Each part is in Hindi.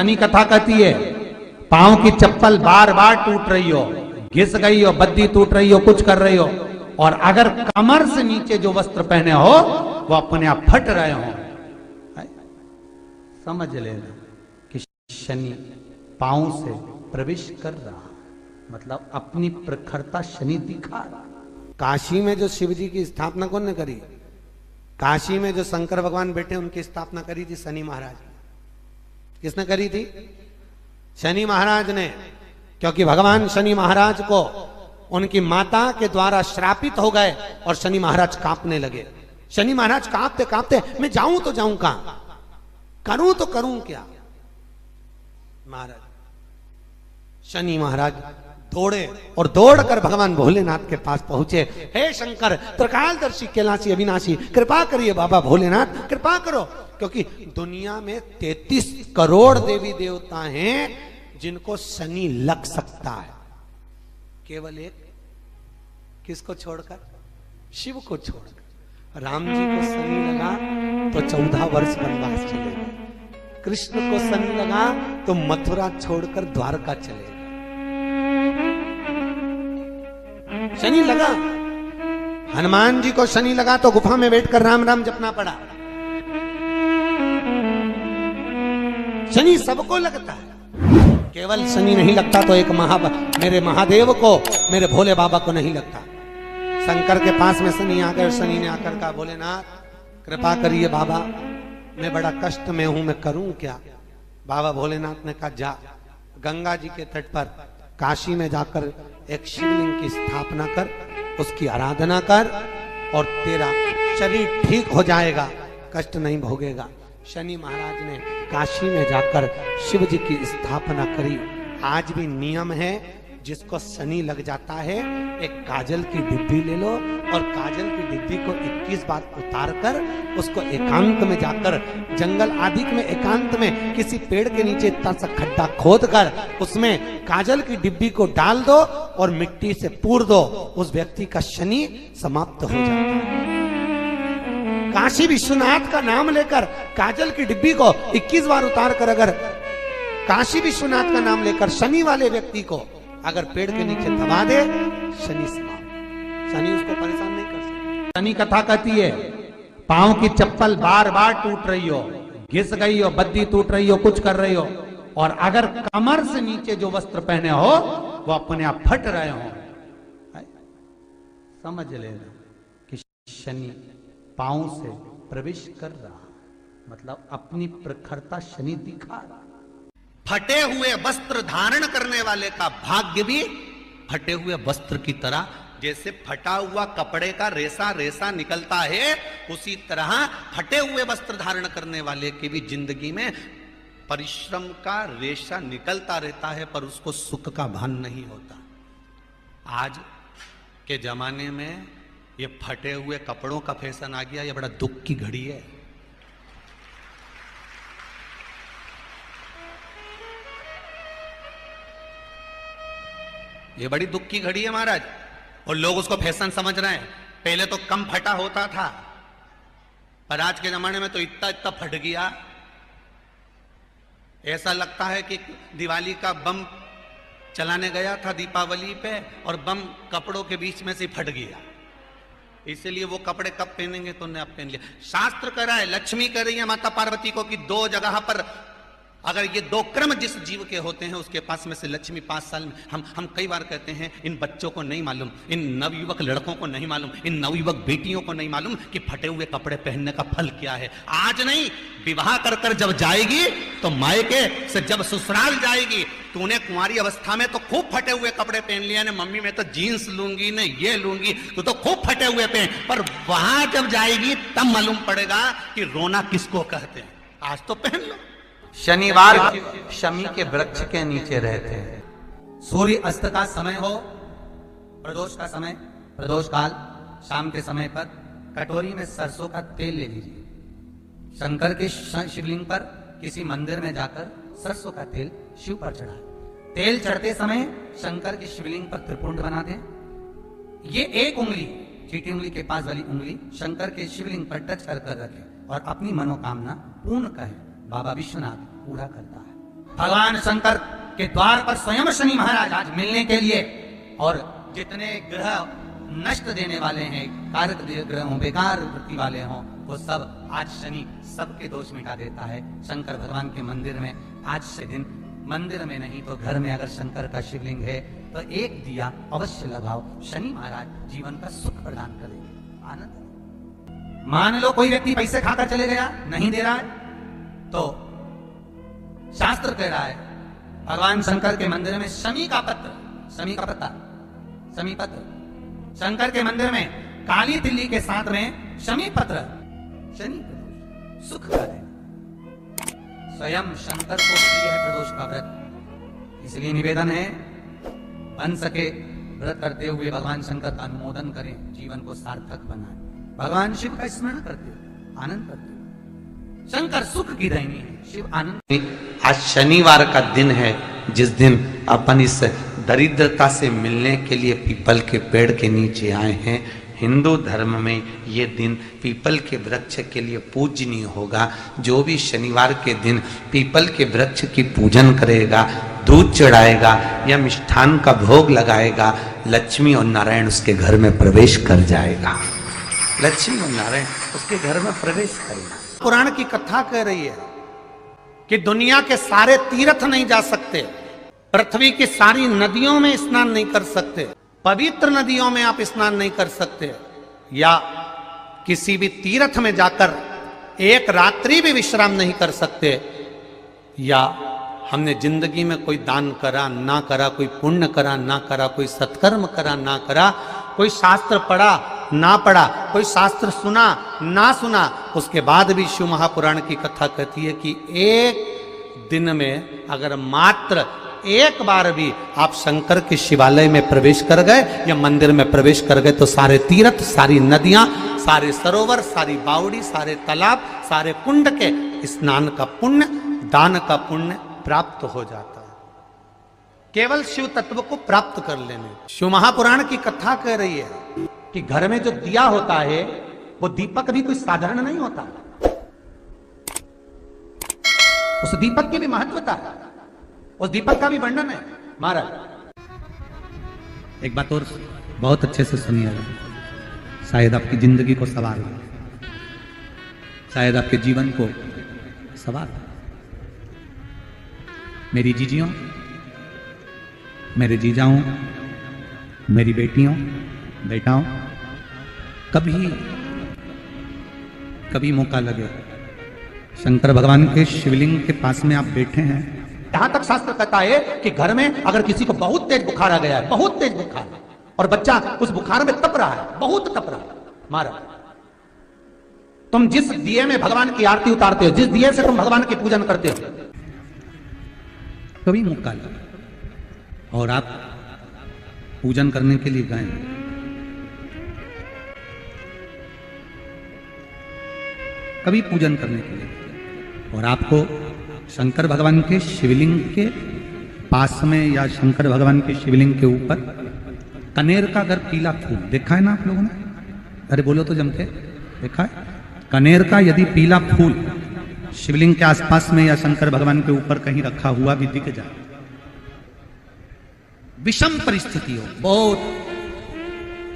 शनि कथा कहती है पांव की चप्पल बार बार टूट रही हो, घिस गई हो, बद्दी टूट रही हो, कुछ कर रही हो, और अगर कमर से नीचे जो वस्त्र पहने हो वो अपने आप फट रहे हो, समझ लेना कि शनि पांव से प्रवेश कर रहा, मतलब अपनी प्रखरता शनि दिखा रहा। काशी में जो शिव जी की स्थापना कौन ने करी? काशी में जो शंकर भगवान बैठे उनकी स्थापना करी थी शनि महाराज। किसने करी थी? शनि महाराज ने। क्योंकि भगवान शनि महाराज को उनकी माता के द्वारा श्रापित हो गए और शनि महाराज कांपने लगे। शनि महाराज कांपते कांपते मैं जाऊं तो जाऊं कहां, करूं तो करूं क्या। महाराज शनि महाराज दौड़े और दौड़कर भगवान भोलेनाथ के पास पहुंचे। हे शंकर, त्रिकालदर्शी, कैलाशी, अविनाशी, कृपा करिए बाबा भोलेनाथ, कृपा करो। क्योंकि दुनिया में 33 करोड़ देवी देवता हैं जिनको शनि लग सकता है, केवल एक किसको छोड़कर? शिव को छोड़कर। राम जी को शनि लगा तो 14 वर्ष वनवास चलेगा, कृष्ण को शनि लगा तो मथुरा छोड़कर द्वारका चलेगा। शनि लगा, हनुमान जी को शनि लगा तो गुफा में बैठकर राम राम जपना पड़ा। शनि सबको लगता है, केवल शनि नहीं लगता तो एक मेरे महादेव को, मेरे भोले बाबा को नहीं लगता। शंकर के पास में शनि आ गए। शनि ने आकर कहा भोलेनाथ कृपा करिए बाबा, मैं बड़ा कष्ट में हूं, मैं करूं क्या? बाबा भोलेनाथ ने कहा जा गंगा जी के तट पर काशी में जाकर एक शिवलिंग की स्थापना कर, उसकी आराधना कर और तेरा शरीर ठीक हो जाएगा, कष्ट नहीं भोगेगा। शनि महाराज ने काशी में जाकर शिव जी की स्थापना करी। आज भी नियम है, जिसको शनि लग जाता है एक काजल की डिब्बी ले लो और काजल की डिब्बी को 21 बार उतार कर उसको एकांत में जाकर, जंगल आदि में एकांत में किसी पेड़ के नीचे इतना सा खड्डा खोद कर उसमें काजल की डिब्बी को डाल दो और मिट्टी से पूर दो, उस व्यक्ति का शनि समाप्त हो जाता है। काशी विश्वनाथ का नाम लेकर काजल की डिब्बी को 21 बार उतार कर अगर काशी विश्वनाथ का नाम लेकर शनि वाले व्यक्ति को अगर पेड़ के नीचे दबा दे, शनि समाप्त, शनि उसको परेशान नहीं कर सकता। शनि कथा कहती है पांव की चप्पल बार बार टूट रही हो, घिस गई हो, बद्दी टूट रही हो, कुछ कर रही हो, और अगर कमर से नीचे जो वस्त्र पहने हो वो अपने आप फट रहे हो, समझ लेना कि शनि पांव से प्रवेश कर रहा, मतलब अपनी प्रखरता शनि दिखा रहा। फटे हुए वस्त्र धारण करने वाले का भाग्य भी फटे हुए वस्त्र की तरह, जैसे फटा हुआ कपड़े का रेसा रेसा निकलता है, उसी तरह फटे हुए वस्त्र धारण करने वाले की भी जिंदगी में परिश्रम का रेशा निकलता रहता है, पर उसको सुख का भान नहीं होता। आज के जमाने में ये फटे हुए कपड़ों का फैशन आ गया, ये बड़ा दुख की घड़ी है। ये बड़ी दुख की घड़ी है महाराज, और लोग उसको फैशन समझ रहे हैं। पहले तो कम फटा होता था, पर आज के जमाने में तो इतना इतना फट गया, ऐसा लगता है कि दिवाली का बम चलाने गया था दीपावली पे और बम कपड़ों के बीच में से फट गया। इसलिए वो कपड़े कब पहनेंगे तो उन्हें अब पहन लिया। शास्त्र कह रहा है, लक्ष्मी कह रही है माता पार्वती को कि 2 जगह पर अगर ये 2 क्रम जिस जीव के होते हैं उसके पास में से लक्ष्मी 5 साल में, हम कई बार कहते हैं इन बच्चों को नहीं मालूम, इन नवयुवक लड़कों को नहीं मालूम, इन नवयुवक बेटियों को नहीं मालूम कि फटे हुए कपड़े पहनने का फल क्या है। आज नहीं, विवाह कर कर जब जाएगी तो मायके से जब ससुराल जाएगी, तूने कुंवारी अवस्था में तो खूब फटे हुए कपड़े पहन लिया ने, मम्मी मैं तो जीन्स लूंगी ने ये लूंगी, तो खूब फटे हुए पहन, पर वहां जब जाएगी तब मालूम पड़ेगा कि रोना किसको कहते हैं। आज तो पहन लो। शनिवार शमी के वृक्ष के नीचे रहते हैं। सूर्य अस्त का समय हो, प्रदोष का समय, प्रदोष काल शाम के समय पर कटोरी में सरसों का तेल ले लीजिए। शंकर के शिवलिंग पर किसी मंदिर में जाकर सरसों का तेल शिव पर चढ़ाएं। तेल चढ़ते समय शंकर के शिवलिंग पर त्रिपुंड बना दें। ये एक उंगली, चीटी उंगली के पास वाली उंगली शंकर के शिवलिंग पर टच कर रखें और अपनी मनोकामना पूर्ण कहें। बाबा विश्वनाथ पूरा करता है। भगवान शंकर के द्वार पर स्वयं शनि महाराज आज मिलने के लिए, और जितने ग्रह नष्ट देने वाले हैं, कारक ग्रह हों, बेकार वृत्ति वाले हों, वो सब आज शनि सबके दोष मिटा देता है। शंकर भगवान के मंदिर में आज से दिन, मंदिर में नहीं तो घर में अगर शंकर का शिवलिंग है तो एक दिया अवश्य लगाओ। शनि महाराज जीवन का सुख प्रदान करेंगे, आनंद। मान लो कोई व्यक्ति पैसे खाकर चले गया, नहीं दे रहा है, तो शास्त्र कह रहा है भगवान शंकर के मंदिर में शमी का पत्र, शमी का पत्ता, शमी पत्र, शंकर के मंदिर में काली तिल्ली के साथ में शमी पत्र, शनि प्रदोष सुख का है। स्वयं शंकर को प्रिय है प्रदोष का व्रत, इसलिए निवेदन है बन सके व्रत करते हुए भगवान शंकर का अनुमोदन करें, जीवन को सार्थक बनाएं, भगवान शिव का स्मरण करते हुए आनंद करते हुए। शंकर सुख की देनी है, शिव आनंद। आज शनिवार का दिन है जिस दिन अपन इस दरिद्रता से मिलने के लिए पीपल के पेड़ के नीचे आए हैं। हिंदू धर्म में ये दिन पीपल के वृक्ष के लिए पूजनीय होगा। जो भी शनिवार के दिन पीपल के वृक्ष की पूजन करेगा, दूध चढ़ाएगा या मिष्ठान का भोग लगाएगा, लक्ष्मी और नारायण उसके घर में प्रवेश कर जाएगा। लक्ष्मी और नारायण उसके घर में प्रवेश करेगा। पुराण की कथा कह रही है कि दुनिया के सारे तीर्थ नहीं जा सकते, पृथ्वी की सारी नदियों में स्नान नहीं कर सकते, पवित्र नदियों में आप स्नान नहीं कर सकते, या किसी भी तीर्थ में जाकर एक रात्रि भी विश्राम नहीं कर सकते, या हमने जिंदगी में कोई दान करा ना करा, कोई पुण्य करा ना करा, कोई सत्कर्म करा ना करा, कोई शास्त्र पढ़ा ना पढ़ा, कोई शास्त्र सुना ना सुना, उसके बाद भी शिव महापुराण की कथा कहती है कि एक दिन में अगर मात्र एक बार भी आप शंकर के शिवालय में प्रवेश कर गए या मंदिर में प्रवेश कर गए तो सारे तीर्थ, सारी नदियां, सारे सरोवर, सारी बावड़ी, सारे तालाब, सारे कुंड के स्नान का पुण्य, दान का पुण्य प्राप्त हो जाता है। केवल शिव तत्व को प्राप्त कर लेने। शिव महापुराण की कथा कह रही है कि घर में जो दिया होता है वो दीपक भी कोई साधारण नहीं होता, उस दीपक की भी महत्वता है, उस दीपक का भी वर्णन है। महाराज एक बात और बहुत अच्छे से सुनिएगा, शायद आपकी जिंदगी को सवार हो, शायद आपके जीवन को सवार हो। मेरी जीजियों, मेरे जीजाओं, मेरी बेटियों, बेटाओं, कभी मौका लगे शंकर भगवान के शिवलिंग के पास में आप बैठे हैं, यहां तक शास्त्र कहता है कि घर में अगर किसी को बहुत तेज बुखार आ गया है, बहुत तेज बुखार, और बच्चा उस बुखार में तप रहा है, बहुत तप रहा है, महाराज तुम जिस दिए में भगवान की आरती उतारते हो, जिस दिए से तुम भगवान की पूजन करते हो, कभी मौका लगा और आप पूजन करने के लिए गए, कभी पूजन करने के लिए, और आपको शंकर भगवान के शिवलिंग के पास में या शंकर भगवान के शिवलिंग के ऊपर कनेर का अगर पीला फूल देखा है ना आप लोगों ने, अरे बोलो तो जमके, देखा है? कनेर का यदि पीला फूल शिवलिंग के आसपास में या शंकर भगवान के ऊपर कहीं रखा हुआ भी दिख जाए, विषम परिस्थिति हो, बहुत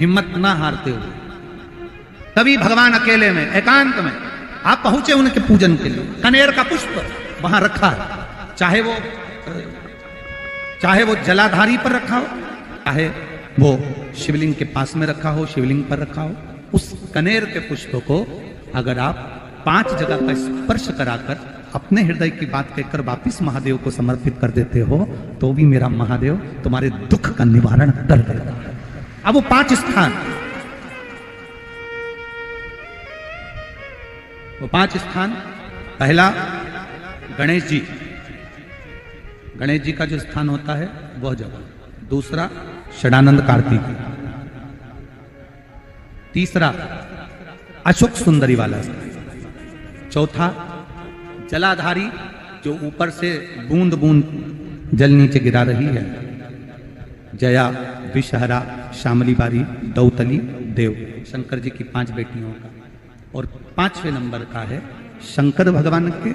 हिम्मत ना हारते हो, तभी भगवान अकेले में एकांत में आप पहुंचे उनके पूजन के लिए, कनेर का पुष्प वहां रखा है, चाहे वो जलाधारी पर रखा हो, चाहे वो शिवलिंग के पास में रखा हो, शिवलिंग पर रखा हो, उस कनेर के पुष्प को अगर आप 5 जगह का स्पर्श कराकर अपने हृदय की बात कहकर वापिस महादेव को समर्पित कर देते हो तो भी मेरा महादेव तुम्हारे दुख का निवारण कर देगा। अब वो 5 स्थान, वो 5 स्थान, पहला गणेश जी, गणेश जी का जो स्थान होता है वह जगह, दूसरा षडानंद कार्तिक, तीसरा अशोक सुंदरी वाला स्थान, चौथा जलाधारी जो ऊपर से बूंद बूंद जल नीचे गिरा रही है, जया, विषहरा, शामली बारी, दौतली, देव, शंकर जी की 5 बेटियों का, और 5वें नंबर का है शंकर भगवान के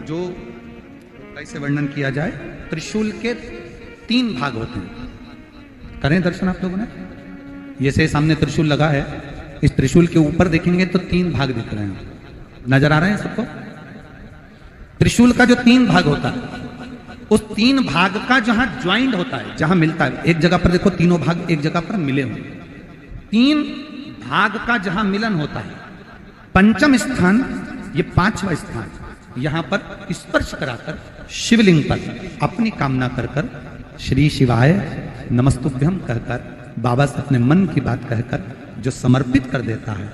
जो कैसे वर्णन किया जाए? त्रिशूल के 3 भाग होते हैं। करें दर्शन आप लोगों ने? ये से सामने त्रिशूल लगा है, इस त्रिशूल के ऊपर देखेंगे तो 3 भाग दिख रहे हैं, नजर आ रहे हैं सबको? त्रिशूल का जो 3 भाग होता है, उस 3 भाग का जहां ज्वाइंट होता है, जहां मिलता है, एक जगह पर देखो तीनों भाग एक जगह पर मिले हुए, 3 भाग का जहां मिलन होता है, पंचम स्थान, ये 5वां स्थान, यहां पर स्पर्श कराकर शिवलिंग पर अपनी कामना कर कर श्री शिवाय नमस्तुभ्यम कहकर बाबा से अपने मन की बात कहकर जो समर्पित कर देता है,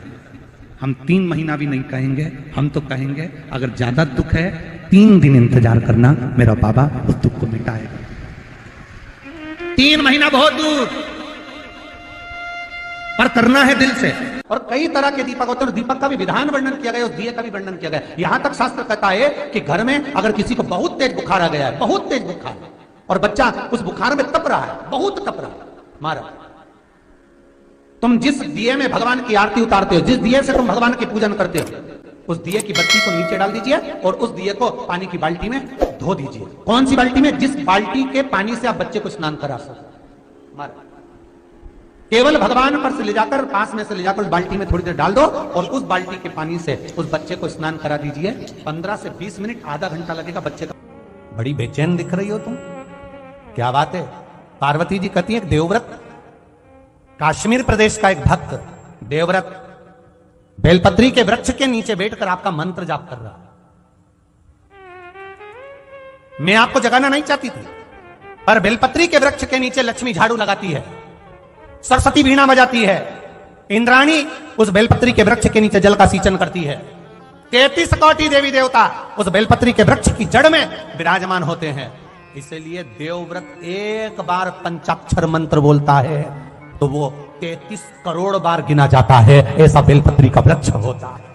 हम 3 महीना भी नहीं कहेंगे, हम तो कहेंगे अगर ज्यादा दुख है 3 दिन इंतजार करना, मेरा बाबा उस दुख को मिटाएगा। 3 महीना बहुत दूर, पर करना है दिल से। और कई तरह के दीपक होते हैं, दीपक का भी विधान वर्णन किया गया, उस दिए का भी वर्णन किया गया। यहां तक शास्त्र कहता है कि घर में अगर किसी को बहुत तेज बुखार आ गया है, बहुत तेज बुखार, और बच्चा उस बुखार में तप रहा है, बहुत तप रहा है, मारा, तुम जिस दिए में भगवान की आरती उतारते हो, जिस दिए से तुम भगवान की पूजन करते हो, उस दिए की बत्ती को नीचे डाल दीजिए और उस दिए को पानी की बाल्टी में धो दीजिए। कौन सी बाल्टी में? जिस बाल्टी के पानी से आप बच्चे को स्नान करा सको। मारा, केवल भगवान पर से ले जाकर, पास में से ले जाकर उस बाल्टी में थोड़ी देर डाल दो और उस बाल्टी के पानी से उस बच्चे को स्नान करा दीजिए। 15 से 20 मिनट, आधा घंटा लगेगा बच्चे का। बड़ी बेचैन दिख रही हो तुम, क्या बात है? पार्वती जी कहती है, देवव्रत, काश्मीर प्रदेश का एक भक्त देवव्रत बेलपत्री के वृक्ष के नीचे बैठकर आपका मंत्र जाप कर रहा। मैं आपको जगाना नहीं चाहती थी, पर बेलपत्री के वृक्ष के नीचे लक्ष्मी झाड़ू लगाती है, सरस्वती वीणा बजाती है, इंद्राणी उस बेलपत्री के वृक्ष के नीचे जल का सिंचन करती है, 33 कोटि देवी देवता उस बेलपत्री के वृक्ष की जड़ में विराजमान होते हैं। इसलिए देवव्रत एक बार पंचाक्षर मंत्र बोलता है तो वो 33 करोड़ बार गिना जाता है, ऐसा बेलपत्री का वृक्ष होता है।